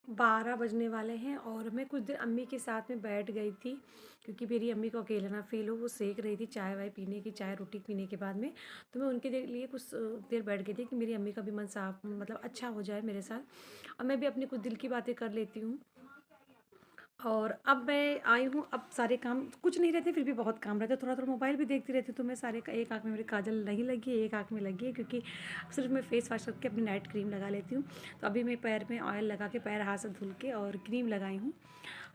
12 बजने वाले हैं और मैं कुछ देर अम्मी के साथ में बैठ गई थी, क्योंकि मेरी अम्मी को अकेला ना फ़ील हो, वो सेंक रही थी चाय वाय पीने की, चाय रोटी पीने के बाद में। तो मैं उनके लिए कुछ देर बैठ गई थी कि मेरी अम्मी का भी मन साफ मतलब अच्छा हो जाए मेरे साथ, और मैं भी अपनी कुछ दिल की बातें कर लेती हूँ। और अब मैं आई हूँ, अब सारे काम कुछ नहीं रहते, फिर भी बहुत काम रहता है, थोड़ा-थोड़ा मोबाइल भी देखती रहती हूँ, तो मैं सारे का एक आँख में मेरी काजल नहीं लगी है, एक आँख में लगी है, क्योंकि सिर्फ मैं फेस वॉश करके अपनी नाइट क्रीम लगा लेती हूँ। तो अभी मैं पैर में ऑयल लगा के पैर हाथ से धुल के और क्रीम लगाई हूँ।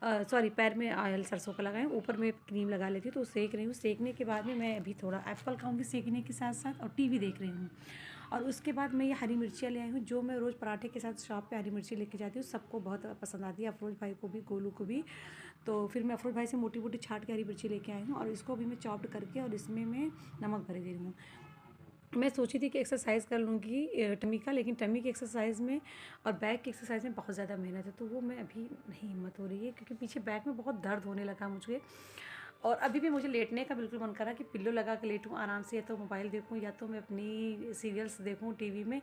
सॉरी, पैर में ऑयल सरसों का लगाई हूँ, ऊपर में क्रीम लगा लेती हूँ, तो सेंक रही हूँ। सेंकने के बाद में मैं अभी थोड़ा एप्पल खाऊँगी सेंकने के साथ-साथ, और टीवी देख रही हूँ। और उसके बाद मैं ये हरी मिर्चियाँ ले आई हूँ, जो मैं रोज़ पराठे के साथ शॉप पे हरी मिर्ची लेके जाती हूँ, सबको बहुत पसंद आती है, अफरोज़ भाई को भी, गोलू को भी। तो फिर मैं अफरोज़ भाई से मोटी-मोटी छाँट के हरी मिर्ची लेके आई हूँ, और इसको भी मैं चॉप्ड करके और इसमें मैं नमक भर दे रही हूँ। मैं सोची थी कि एक्सरसाइज़ कर लूँगी टमी का, लेकिन टमी की एक्सरसाइज़ में और बैक की एक्सरसाइज़ में बहुत ज़्यादा मेहनत है, तो वो मैं अभी नहीं हिम्मत हो रही है, क्योंकि पीछे बैक में बहुत दर्द होने लगा मुझे। और अभी भी मुझे लेटने का बिल्कुल मन कर रहा है कि पिल्लो लगा के लेटूँ आराम से, या तो मोबाइल देखूँ या तो मैं अपनी सीरियल्स देखूँ टीवी में।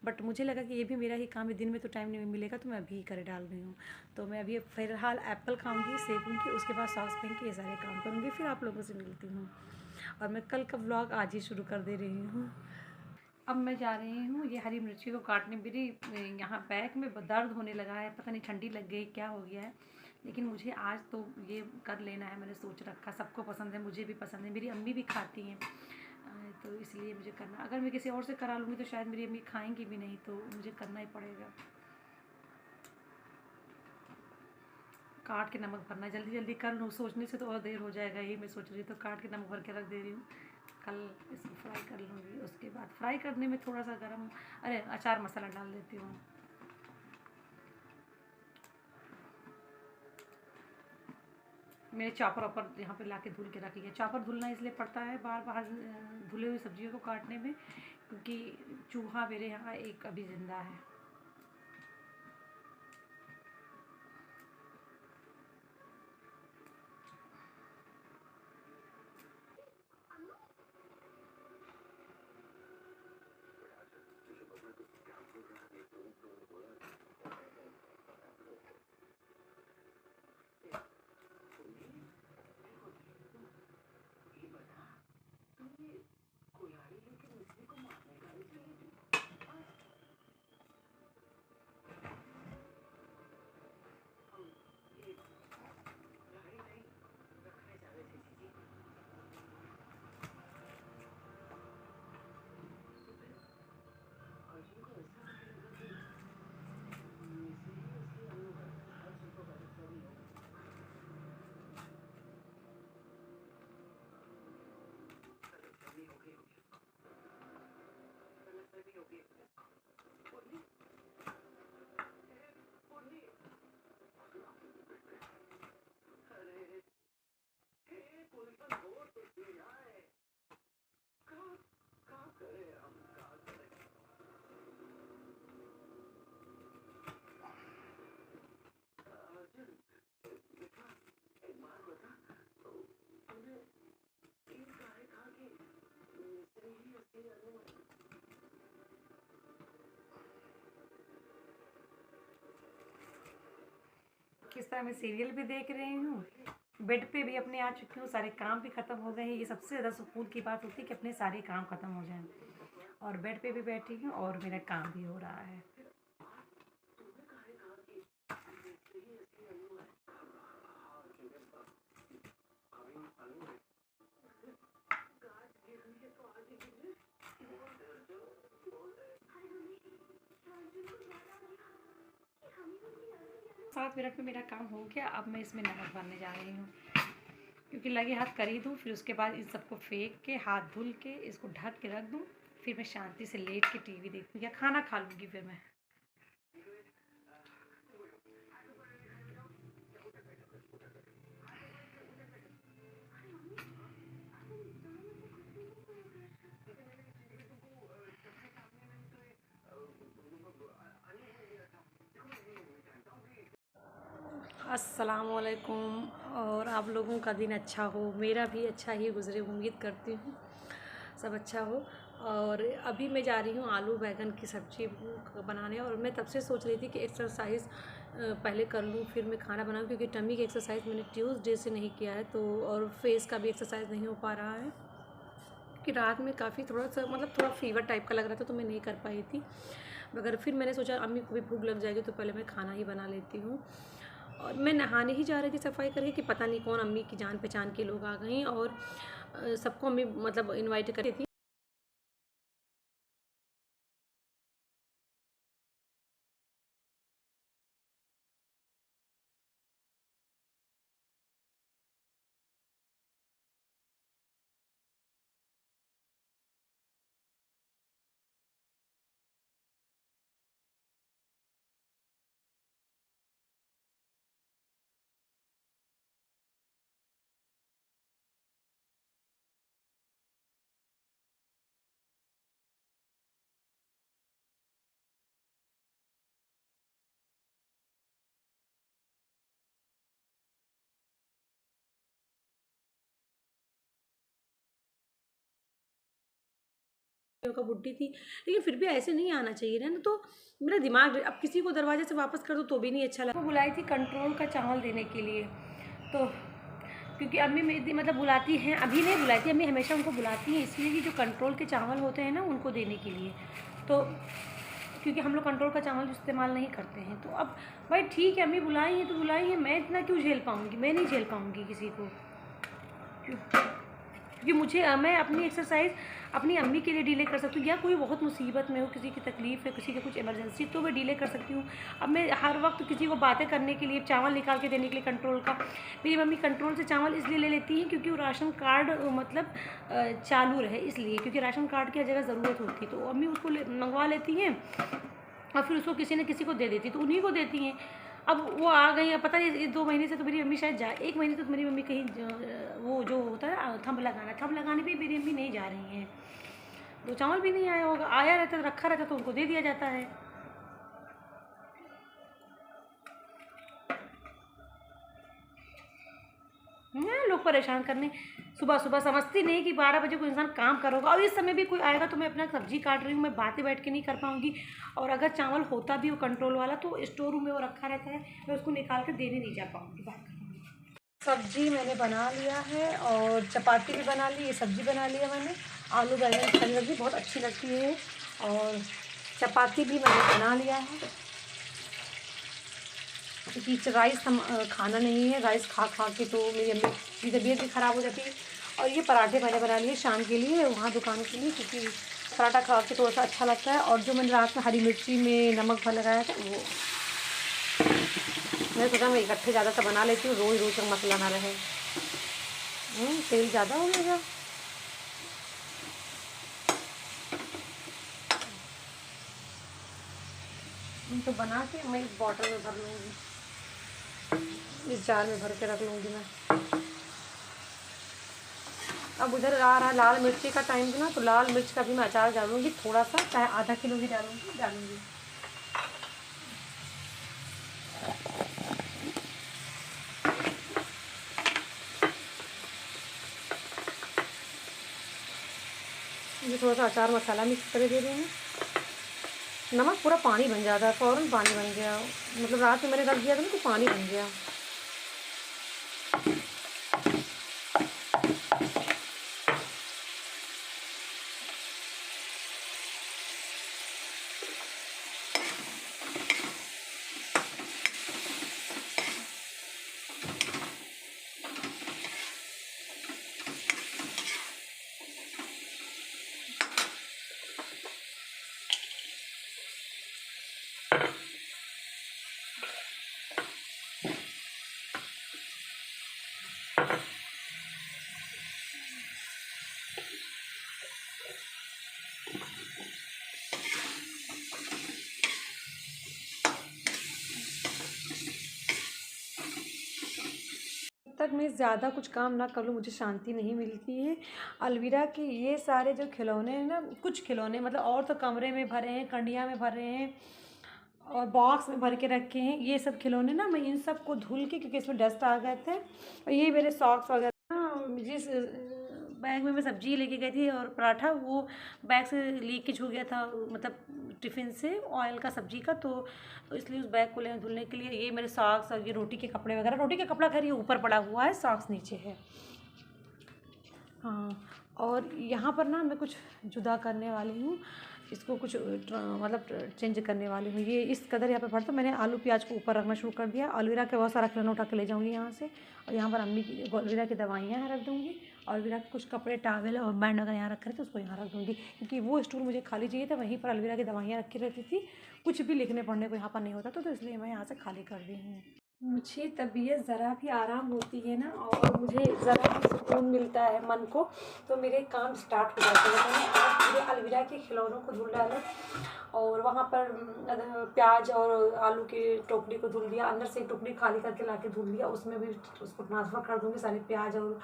बट मुझे लगा कि ये भी मेरा ही काम है, दिन में तो टाइम नहीं मिलेगा, तो मैं अभी कर डाल रही हूँ। तो मैं अभी फ़िलहाल एप्पल खाऊँगी, सेकूँगी, उसके बाद सॉस पहन के ये सारे काम करूँगी, फिर आप लोगों से मिलती हूँ। और मैं कल का व्लॉग आज ही शुरू कर दे रही हूँ। अब मैं जा रही हूँ ये हरी मिर्ची को काटने, मेरी यहाँ बैक में दर्द होने लगा है, पता नहीं ठंडी लग गई क्या हो गया है, लेकिन मुझे आज तो ये कर लेना है, मैंने सोच रखा। सबको पसंद है, मुझे भी पसंद है, मेरी अम्मी भी खाती हैं, तो इसलिए मुझे करना। अगर मैं किसी और से करा लूँगी तो शायद मेरी अम्मी खाएंगी भी नहीं, तो मुझे करना ही पड़ेगा। काट के नमक भरना है, जल्दी जल्दी कर लूँ, सोचने से तो और देर हो जाएगा, यही मैं सोच रही, तो काट के नमक भर के रख दे रही हूँ। कल इसको फ्राई कर लूँगी, उसके बाद फ्राई करने में थोड़ा सा गरम, अरे अचार मसाला डाल देती हूँ। मैंने चॉपर वापर यहाँ पे लाके धुल के रख लिया। चॉपर धुलना इसलिए पड़ता है बार बार धुले हुई सब्जियों को काटने में, क्योंकि चूहा मेरे यहाँ एक अभी ज़िंदा है। किस तरह मैं सीरियल भी देख रही हूँ, बेड पे भी अपने आ चुकी हूँ, सारे काम भी ख़त्म हो गए हैं। ये सबसे ज़्यादा सुकून की बात होती है कि अपने सारे काम ख़त्म हो जाएं, और बेड पे भी बैठी हूँ और मेरा काम भी हो रहा है। सात मिनट में मेरा काम हो गया। अब मैं इसमें नमक भरने जा रही हूँ, क्योंकि लगे हाथ कर ही दूँ, फिर उसके बाद इन सबको फेंक के हाथ धुल के इसको ढक के रख दूँ, फिर मैं शांति से लेट के टीवी देखूँ या खाना खा लूँगी फिर मैं। अस्सलाम वालेकुम, और आप लोगों का दिन अच्छा हो, मेरा भी अच्छा ही गुज़रे, उम्मीद करती हूँ सब अच्छा हो। और अभी मैं जा रही हूँ आलू बैंगन की सब्ज़ी बनाने। और मैं तब से सोच रही थी कि एक्सरसाइज़ पहले कर लूँ फिर मैं खाना बनाऊँ, क्योंकि टमी की एक्सरसाइज़ मैंने ट्यूसडे से नहीं किया है, तो और फेस का भी एक्सरसाइज़ नहीं हो पा रहा है कि रात में काफ़ी थोड़ा सा मतलब थोड़ा फीवर टाइप का लग रहा था, तो मैं नहीं कर पाई थी। मगर फिर मैंने सोचा अम्मी को भी भूख लग जाएगी तो पहले मैं खाना ही बना लेती हूँ। और मैं नहाने ही जा रही थी सफाई करके कि पता नहीं कौन अम्मी की जान पहचान के लोग आ गए, और सबको अम्मी मतलब इनवाइट करती थी। का बुड्ढी थी, लेकिन फिर भी ऐसे नहीं आना चाहिए ना। तो मेरा दिमाग अब किसी को दरवाजे से वापस कर दो तो भी नहीं अच्छा लगा। वो बुलाई थी कंट्रोल का चावल देने के लिए, तो क्योंकि अम्मी मेरी मतलब बुलाती हैं, अभी नहीं बुलाई थी अम्मी, हमेशा उनको बुलाती हैं इसलिए कि जो कंट्रोल के चावल होते हैं ना उनको देने के लिए। तो क्योंकि हम लोग कंट्रोल का चावल इस्तेमाल नहीं करते हैं, तो अब भाई ठीक है अम्मी बुलाई हैं तो बुलाई हैं, मैं इतना क्यों झेल पाऊँगी, मैं नहीं झेल पाऊँगी किसी को, क्योंकि मुझे मैं अपनी एक्सरसाइज अपनी अम्मी के लिए डिले कर सकती हूँ, या कोई बहुत मुसीबत में हो, किसी की तकलीफ़ है, किसी का कुछ इमरजेंसी, तो मैं डिले कर सकती हूँ। अब मैं हर वक्त किसी को बातें करने के लिए चावल निकाल के देने के लिए कंट्रोल का, मेरी मम्मी कंट्रोल से चावल इसलिए ले लेती हैं क्योंकि वो राशन कार्ड मतलब चालू रहे इसलिए, क्योंकि राशन कार्ड की हर जगह ज़रूरत होती है, तो अम्मी उसको मंगवा लेती हैं और फिर उसको किसी न किसी को दे देती, तो उन्हीं को देती हैं। अब वो आ गई, अब पता नहीं 2 महीने से तो मेरी मम्मी शायद जा 1 महीने तो मेरी मम्मी कहीं वो जो होता है थंब लगाने पे मेरी मम्मी नहीं जा रही हैं। तो चावल भी नहीं आया होगा, आया रहता तो रखा रहता तो उनको दे दिया जाता है। लोग परेशान करने, सुबह सुबह समझती नहीं कि 12 बजे कोई इंसान काम करोगा, और इस समय भी कोई आएगा तो मैं अपना सब्जी काट रही हूँ, मैं बातें बैठ के नहीं कर पाऊँगी। और अगर चावल होता भी वो कंट्रोल वाला तो स्टोर रूम में वो रखा रहता है, मैं उसको निकाल कर देने नहीं जा पाऊँगी बात करूँगी। सब्जी मैंने बना लिया है और चपाती भी बना ली, ये सब्जी बना लिया मैंने, आलू बैंगन की सब्जी बहुत अच्छी लगती है, और चपाती भी मैंने बना लिया है, क्योंकि राइस हम खाना नहीं है, राइस खा खा के तो मेरी अम्मी की तबीयत भी ख़राब हो जाती है। और ये पराठे मैंने बना लिए शाम के लिए वहाँ दुकान के लिए, क्योंकि पराठा खा के थोड़ा सा अच्छा लगता है। और जो मैंने रात में हरी मिर्ची में नमक भर लगाया था वो मैंने सोचा मैं इकट्ठे ज़्यादा सा बना लेती हूँ, रोज़ रोज़ का मसला ना रहे। तेल ज़्यादा हो गया, तो बना के मैं इस बॉटल में भर लूँगी, इस जार में भर के रख लूँगी मैं। अब उधर आ रहा है लाल मिर्ची का टाइम भी ना, तो लाल मिर्च का भी मैं अचार डालूँगी थोड़ा सा, चाहे आधा किलो भी डालूँगी। ये थोड़ा सा अचार मसाला मिक्स कर दे रही हूँ। नमक पूरा पानी बन जाता है, फ़ौरन पानी बन गया, मतलब रात में मैंने रख दिया था ना तो पानी बन गया। तक मैं ज़्यादा कुछ काम ना कर लूँ मुझे शांति नहीं मिलती है। अलवीरा के ये सारे जो खिलौने हैं ना, कुछ खिलौने मतलब, और तो कमरे में भरे हैं, कंडिया में भरे हैं और बॉक्स में भर के रखे हैं, ये सब खिलौने ना मैं इन सबको धुल के, क्योंकि इसमें डस्ट आ गए थे, और ये मेरे सॉक्स वगैरह ना जिस बैग में मैं सब्जी लेके गई थी और पराठा, वो बैग से लीकेज हो गया था, मतलब टिफ़िन से ऑयल का सब्जी का, तो इसलिए उस बैग को ले धुलने के लिए ये मेरे सॉक्स और ये रोटी के कपड़े वगैरह, रोटी का कपड़ा खैर ये ऊपर पड़ा हुआ है, सॉक्स नीचे है। हाँ, और यहाँ पर ना मैं कुछ जुदा करने वाली हूँ, इसको कुछ मतलब चेंज करने वाली हूँ। ये इस कदर यहाँ पे भरता, मैंने आलू प्याज को ऊपर रखना शुरू कर दिया। अलवीरा के बहुत सारा खिलौना उठा के ले जाऊँगी यहाँ से, और यहाँ पर अम्मी की अलवीरा की दवाइयाँ यहाँ रख दूँगी, और अलवीरा के कुछ कपड़े टावल और बैंड वगैरह यहाँ रखे थे उसको यहाँ रख दूँगी, क्योंकि वो स्टूल मुझे खाली चाहिए था, वहीं पर अलवीरा की दवाइयाँ रखी रहती थी, कुछ भी लिखने पढ़ने को यहाँ पर नहीं होता था, तो इसलिए मैं यहाँ से खाली कर दी हूँ। मुझे तबीयत ज़रा भी आराम होती है ना, और मुझे ज़रा भी सुकून मिलता है मन को, तो मेरे काम स्टार्ट हो जाते हैं। मैंने आज पूरे अलवीरा के खिलौनों को धुल डाला, और वहाँ पर प्याज और आलू की टोकरी को धुल दिया, अंदर से एक टोकरी खाली करके ला के धुल दिया, उसमें भी उसको ट्रांसफ़र कर दूँगी सारे प्याज और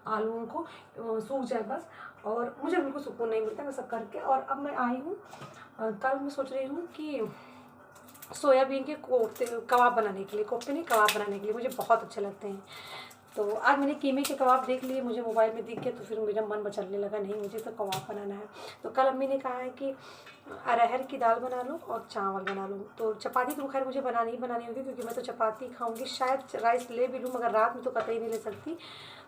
आलूओं को, सूख जाए बस। और मुझे बिल्कुल सुकून नहीं मिलता मैं सब करके। और अब मैं आई हूँ, कल मैं सोच रही हूँ कि सोयाबीन के कोफ्ते कबाब बनाने के लिए, कोफ्ते नहीं कबाब बनाने के लिए मुझे बहुत अच्छे लगते हैं। तो आज मैंने कीमे के कबाब देख लिए, मुझे मोबाइल में दिख गया, तो फिर मेरा मन मचलने लगा, नहीं मुझे तो कबाब बनाना है। तो कल अम्मी ने कहा है कि अरहर की दाल बना लो और चावल बना लो। तो चपाती तो खैर मुझे बनानी ही बनानी होगी, क्योंकि मैं तो चपाती खाऊंगी, शायद राइस ले भी लूँ, मगर रात में तो कतई नहीं ले सकती,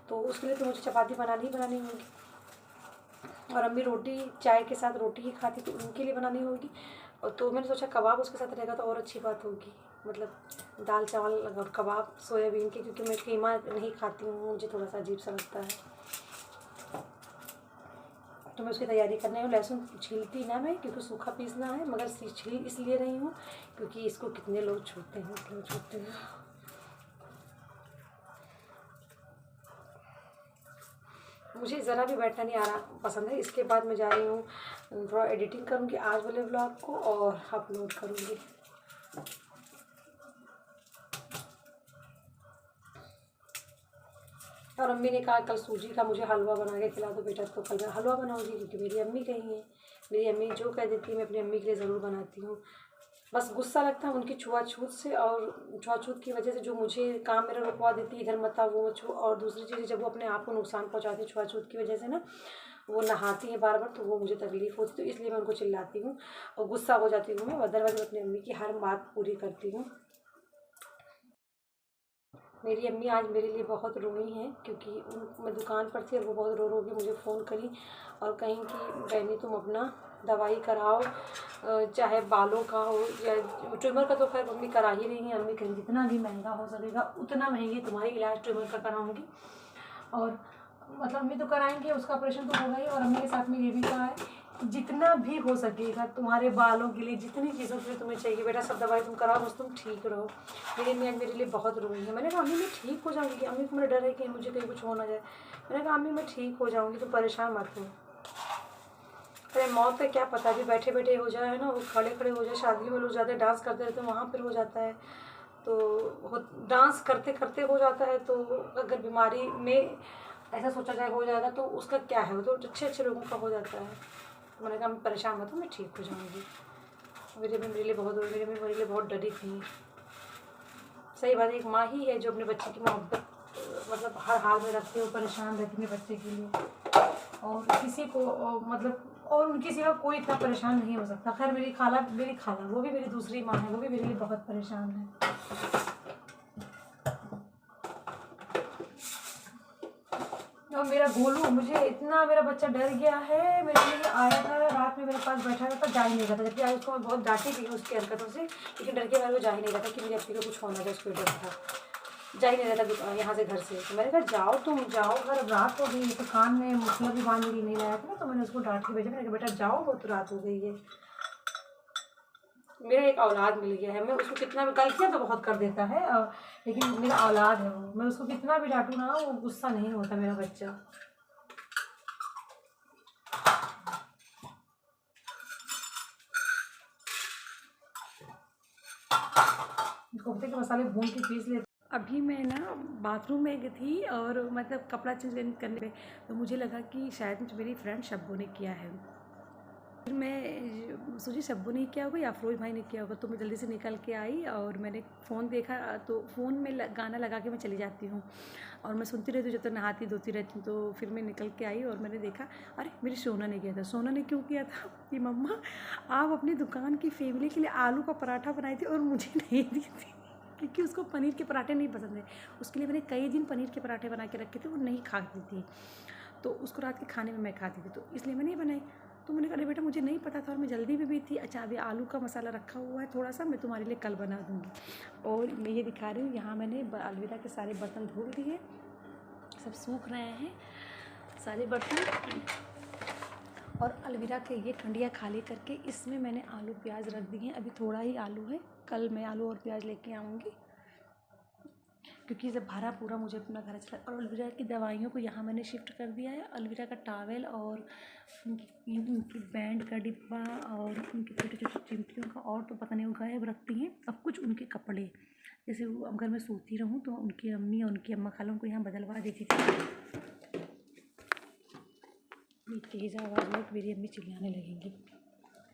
तो उसके लिए तो मुझे चपाती बनानी ही बनानी होगी। और अम्मी रोटी चाय के साथ रोटी ही खाती, तो उनके लिए बनानी होगी। और तो मैंने सोचा कबाब उसके साथ रहेगा तो और अच्छी बात होगी, मतलब दाल चावल और कबाब सोयाबीन के, क्योंकि मैं कीमा नहीं खाती हूँ, मुझे थोड़ा सा अजीब सा लगता है। तो मैं उसकी तैयारी करने हूँ। लहसुन छीलती ना मैं, क्योंकि सूखा पीसना है, मगर छील इसलिए रही हूँ क्योंकि इसको कितने लोग छूते हैं, लोग छूते हैं। मुझे ज़रा भी बैठना नहीं आ रहा पसंद है। इसके बाद मैं जा रही हूँ, थोड़ा एडिटिंग करूँगी आज वाले व्लॉग को और अपलोड करूँगी। और अम्मी ने कहा कल सूजी का मुझे हलवा बना के खिला दो बेटा, तो कल मैं हलवा बनाऊँगी, क्योंकि मेरी अम्मी कही है, मेरी अम्मी जो कह देती है मैं अपनी अम्मी के लिए ज़रूर बनाती हूँ। बस गुस्सा लगता है उनकी छुआछूत से, और छुआछूत की वजह से जो मुझे काम मेरा रुकवा देती है, इधर मत आ वो छू, और दूसरी चीज़ जब वो अपने आप को नुकसान पहुँचाती है छुआछूत की वजह से ना, वो नहाती है बार बार, तो वो मुझे तकलीफ़ होती, तो इसलिए मैं उनको चिल्लाती हूँ और गुस्सा हो जाती हूँ मैं। अदरवाइज़ मैं अपनी अम्मी की हर बात पूरी करती हूँ। मेरी अम्मी आज मेरे लिए बहुत रोई हैं, क्योंकि मैं दुकान पर थी और वो बहुत रो रो के मुझे फ़ोन करी और कहीं कि बहनी तुम अपना दवाई कराओ, चाहे बालों का हो या ट्रिमर का, तो खैर मम्मी करा ही रही हैं। अम्मी कहीं जितना भी महंगा हो सकेगा उतना महंगी तुम्हारी इलाज ट्रिमर का कराऊँगी, और मतलब अम्मी तो कराएंगे, उसका ऑपरेशन तो होगा ही। और अम्मी के साथ में ये भी कहा है जितना भी हो सकेगा तुम्हारे बालों के लिए, जितनी चीज़ों के लिए तुम्हें चाहिए बेटा, सब दवाई तुम कराओ, बस तुम ठीक रहो। मेरी अम्मी आज मेरे लिए बहुत रोई है। मैंने कहा अम्मी मैं ठीक हो जाऊँगी, अम्मी को मेरा डर है कि मुझे कहीं कुछ हो ना जाए। मैंने कहा अम्मी मैं ठीक हो जाऊँगी, तुम परेशान मत हो। अरे मौत का क्या पता, अभी बैठे बैठे हो जाए ना, वो खड़े खड़े हो जाए, शादियों में लोग जाते हैं डांस करते रहते हैं, वहाँ पर हो जाता है, तो डांस करते करते हो जाता है। तो अगर बीमारी में ऐसा सोचा जाए हो जाएगा, तो उसका क्या है, वो तो अच्छे अच्छे लोगों का हो जाता है। तो मैंने कहा मैं परेशान मत हूँ, मैं ठीक हो जाऊँगी। मेरे लिए बहुत मेरे लिए बहुत डरी थी। सही बात है, एक माँ ही है जो अपने बच्चे की मोहब्बत मतलब हर हाल में रखती है, वो परेशान रहती है बच्चे के लिए, और किसी को मतलब और उनके सिवा कोई इतना परेशान नहीं हो सकता। खैर मेरी खाला वो भी मेरी दूसरी माँ है, वो भी मेरे लिए बहुत परेशान है। और मेरा गोलू, मुझे इतना मेरा बच्चा डर गया है, मेरे लिए आया था रात में मेरे पास बैठा था, जा ही नहीं रहा था, जबकि आज उसको मैं बहुत डांटी भी हूँ उसकी हरकतों से, लेकिन डर के बारे में जा ही नहीं रहा था कि मेरी अपनी को कुछ होना जाए, उसको डर था, जा ही नहीं रहा था यहाँ से घर से। तो मैंने कहा जाओ तुम जाओ घर, अब रात हो गई, तो कान में मुखिया भी बांध मेरी नहीं लाया था ना, तो मैंने उसको डांट के भेजा, मैंने कहा बेटा जाओ, बहुत रात हो गई है। मेरा एक औलाद मिल गया है, मैं उसको कितना भी, गलतियाँ तो बहुत कर देता है लेकिन मेरा औलाद है वो, मैं उसको कितना भी डांटूँ ना वो गुस्सा नहीं होता मेरा बच्चा। कोफ्ते के मसाले भून के पीस लेते। अभी मैं ना बाथरूम में गई थी और मतलब कपड़ा चेंज करने पे, तो मुझे लगा कि शायद मेरी फ्रेंड शब्बू ने किया है, फिर मैं सोची शब्बू ने किया होगा या अफरोज भाई ने किया होगा, तो मैं जल्दी से निकल के आई और मैंने फ़ोन देखा, तो फ़ोन में गाना लगा के मैं चली जाती हूँ और मैं सुनती रहती हूँ जब तक नहाती धोती रहती हूँ। तो फिर मैं निकल के आई और मैंने देखा, अरे मेरी सोना ने किया था। सोना ने क्यों किया था कि मम्मा आप अपनी दुकान की फैमिली के लिए आलू का पराठा बनाई थी और मुझे नहीं दी थी, क्योंकि उसको पनीर के पराठे नहीं पसंद है। उसके लिए मैंने कई दिन पनीर के पराठे बना के रखे थे, वो नहीं खाती थी, तो उसको रात के खाने में मैं खाती थी, तो इसलिए मैं नहीं बनाई। तो मैंने कहा अरे बेटा मुझे नहीं पता था और मैं जल्दी में भी थी। अच्छा अभी आलू का मसाला रखा हुआ है थोड़ा सा, मैं तुम्हारे लिए कल बना दूँगी। और मैं ये दिखा रही हूँ, यहाँ मैंने अलवीरा के सारे बर्तन धुल दिए, सब सूख रहे हैं सारे बर्तन। और अलवीरा के ये कंडिया खाली करके इसमें मैंने आलू प्याज रख दिए हैं। अभी थोड़ा ही आलू है, कल मैं आलू और प्याज लेके आऊँगी, क्योंकि जब भरा पूरा मुझे अपना घर अच्छा। और अलवीरा की दवाइयों को यहाँ मैंने शिफ्ट कर दिया है। अलवीरा का टॉवेल और उनकी बैंड का डिब्बा और उनकी छोटी छोटी चिमटियों का, और तो पता नहीं वो गायब रखती हैं। अब कुछ उनके कपड़े, जैसे वो अगर मैं सोती रहूँ तो उनकी अम्मी और उनकी अम्मा खालों को यहाँ बदलवा देती थी। तेज़ आवाज़ में मेरी अम्मी चिल्लाने लगेंगी।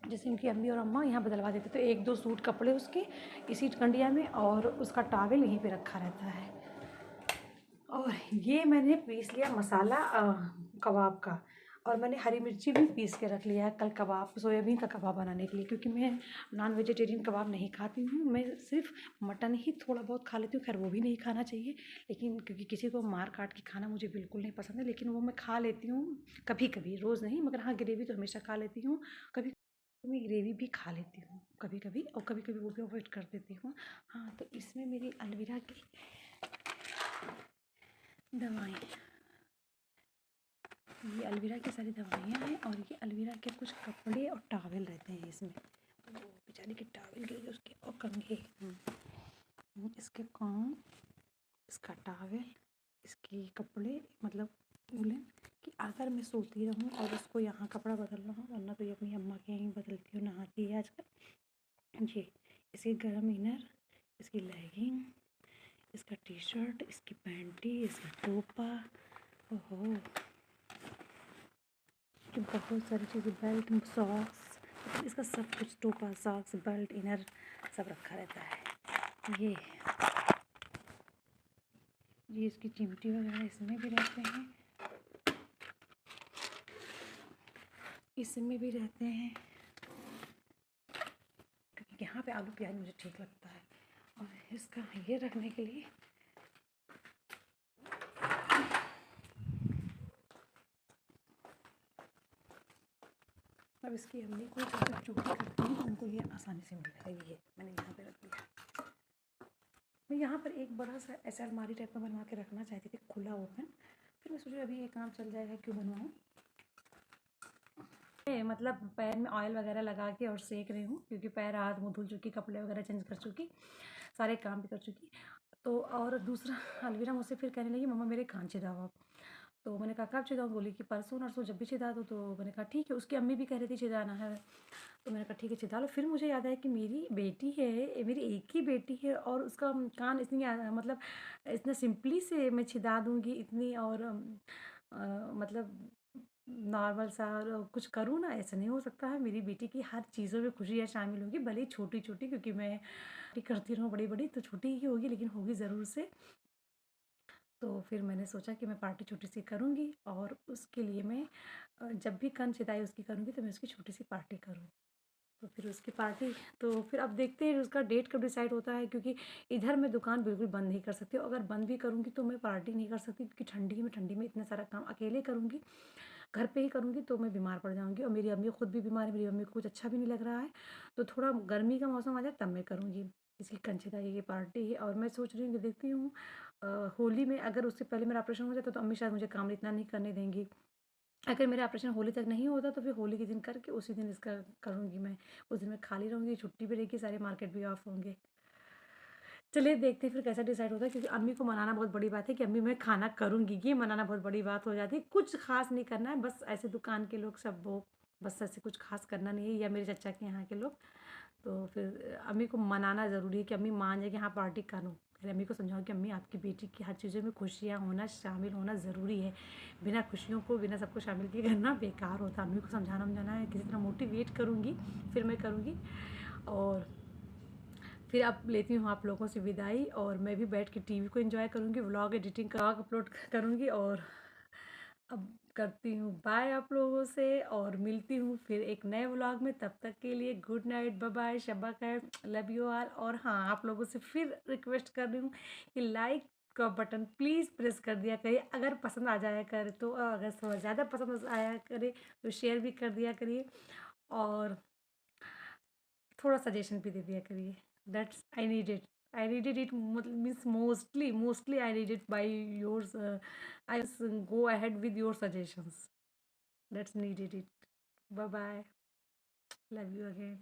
जैसे उनकी अम्मी और अम्मा यहाँ बदलवा देते, तो एक दो सूट कपड़े उसके इसी कंडिया में और उसका टॉवेल यहीं पे रखा रहता है। और ये मैंने पीस लिया मसाला कबाब का, और मैंने हरी मिर्ची भी पीस के रख लिया है कल कबाब, सोयाबीन का कबाब बनाने के लिए, क्योंकि मैं नॉन वेजिटेरियन कबाब नहीं खाती हूँ। मैं सिर्फ मटन ही थोड़ा बहुत खा लेती हूँ, खैर वो भी नहीं खाना चाहिए, लेकिन क्योंकि किसी को मार काट के खाना मुझे बिल्कुल नहीं पसंद है, लेकिन वो मैं खा लेती हूँ कभी कभी, रोज़ नहीं, मगर हाँ ग्रेवी तो हमेशा खा लेती हूँ। कभी मैं ग्रेवी भी खा लेती हूँ कभी कभी, और कभी कभी वो भी अवॉइड कर देती हूँ। हाँ, तो इसमें मेरी अलवीरा की दवाएँ, ये अलवीरा की सारी दवाइयाँ हैं, और ये अलवीरा के कुछ कपड़े और टॉवेल रहते हैं इसमें। वो बेचारी के टॉवेल गिर गए उसके, और कंघे, इसके काम, इसका टॉवेल, इसके कपड़े, मतलब वूलन, कि अगर मैं सोती रहूँ और उसको यहाँ कपड़ा बदल रहा हूँ, वरना तो ये अपनी अम्मा के यहीं बदलती हूँ, नहाती है आजकल। ये इसकी गर्म इनर, इसकी लेगिंग, इसका टी शर्ट, इसकी पैंटी, इसका टोपा, ओहो कि बहुत सारी चीज़ें, बेल्ट, सॉक्स, इसका सब कुछ, टोपा, सॉक्स, बेल्ट, इनर सब रखा रहता है। ये इसकी चिमटी वगैरह इसमें भी रहते हैं, इसमें भी रहते हैं, क्योंकि यहाँ पे आलू प्याज मुझे ठीक लगता है। और इसका ये रखने के लिए अब इसकी अम्मी को जब चूटी करती हूँ तो उनको ये आसानी से मिल जाएगी। ये मैंने यहाँ पे रख दिया। मैं यहाँ पर एक बड़ा सा ऐसा अलमारी टाइप का बनवा के रखना चाहती थी, खुला ओपन, फिर मैं सोची अभी ये काम चल जाएगा, क्यों बनवाऊँ। मतलब पैर में ऑयल वगैरह लगा के और सेक रही हूँ, क्योंकि पैर हाथ मुँह धुल चुकी, कपड़े वगैरह चेंज कर चुकी, सारे काम भी कर चुकी। तो और दूसरा, अलवीरा मुझसे फिर कहने लगी मम्मा मेरे कान छिदाओ आप। तो मैंने कहा कब छिदाऊँ, बोली कि परसों नरसों जब भी छिदा दो। तो मैंने कहा ठीक है, उसकी अम्मी भी कह रही थी छिदाना है, तो मैंने कहा ठीक है छिदा लो। फिर मुझे याद आया कि मेरी बेटी है, मेरी एक ही बेटी है, और उसका कान इतनी मतलब इतना सिंपली से मैं छिदा दूँगी इतनी, और मतलब नॉर्मल सा और कुछ करूँ ना, ऐसा नहीं हो सकता है। मेरी बेटी की हर चीज़ों में खुशियाँ शामिल होंगी, भले ही छोटी-छोटी, क्योंकि मैं करती रहूँ बड़ी-बड़ी, तो छोटी ही होगी लेकिन होगी ज़रूर से। तो फिर मैंने सोचा कि मैं पार्टी छोटी सी करूँगी, और उसके लिए मैं जब भी कान छिदाई उसकी करूँगी तो मैं उसकी छोटी सी पार्टी करूँ। तो फिर उसकी पार्टी, तो फिर अब देखते हैं उसका डेट कब डिसाइड होता है, क्योंकि इधर मैं दुकान बिल्कुल बंद नहीं कर सकती, अगर बंद भी करूँगी तो मैं पार्टी नहीं कर सकती, क्योंकि ठंडी में इतना सारा काम अकेले करूँगी, घर पे ही करूँगी तो मैं बीमार पड़ जाऊँगी, और मेरी अम्मी खुद भी बीमार है, मेरी अम्मी को कुछ अच्छा भी नहीं लग रहा है। तो थोड़ा गर्मी का मौसम आ जाए तब मैं करूँगी इसकी कंचीदाई की पार्टी है। और मैं सोच रही हूँ कि देखती हूँ होली में अगर उससे पहले मेरा ऑपरेशन हो जाता तो अम्मी शायद मुझे काम इतना नहीं करने देंगी। अगर मेरा ऑपरेशन होली तक नहीं होता तो फिर होली के दिन करके उसी दिन इसका करूँगी मैं। उस दिन मैं खाली रहूँगी, छुट्टी भी रहेगी, सारे मार्केट भी ऑफ होंगे। चलिए देखते हैं फिर कैसा डिसाइड होता है, क्योंकि अम्मी को मनाना बहुत बड़ी बात है कि अम्मी मैं खाना करूँगी, ये मनाना बहुत बड़ी बात हो जाती है। कुछ ख़ास नहीं करना है, बस ऐसे दुकान के लोग सब वो, बस ऐसे कुछ ख़ास करना नहीं है, या मेरे चाचा के यहाँ के लोग, तो फिर अम्मी को मनाना ज़रूरी है कि अम्मी मान जाए कि हाँ पार्टी करूँ। फिर अम्मी को समझाऊँ कि अम्मी आपकी बेटी की हर चीज़ों में खुशियाँ होना, शामिल होना ज़रूरी है। बिना खुशियों को, बिना सबको शामिल किए करना बेकार होता है। अम्मी को समझाना-वमझाना है, किसी तरह मोटिवेट करूँगी, फिर मैं करूँगी। और फिर अब लेती हूँ आप लोगों से विदाई, और मैं भी बैठ के टीवी को एंजॉय करूँगी, व्लॉग एडिटिंग व्लॉग अपलोड करूँगी। और अब करती हूँ बाय आप लोगों से, और मिलती हूँ फिर एक नए व्लॉग में। तब तक के लिए गुड नाइट, बाय बाय, शब्बा खैर, लव यू ऑल। और हाँ, आप लोगों से फिर रिक्वेस्ट कर रही हूँ कि लाइक का बटन प्लीज़ प्रेस कर दिया करिए अगर पसंद आ जाया करे तो, और अगर थोड़ा ज़्यादा पसंद आया करे तो शेयर भी कर दिया करिए, और थोड़ा सजेशन भी दे दिया करिए। दैट्स आई नीडेड इट, मतलब means mostly I need it by yours. I go ahead with your suggestions, that's needed it. Bye bye, love you again.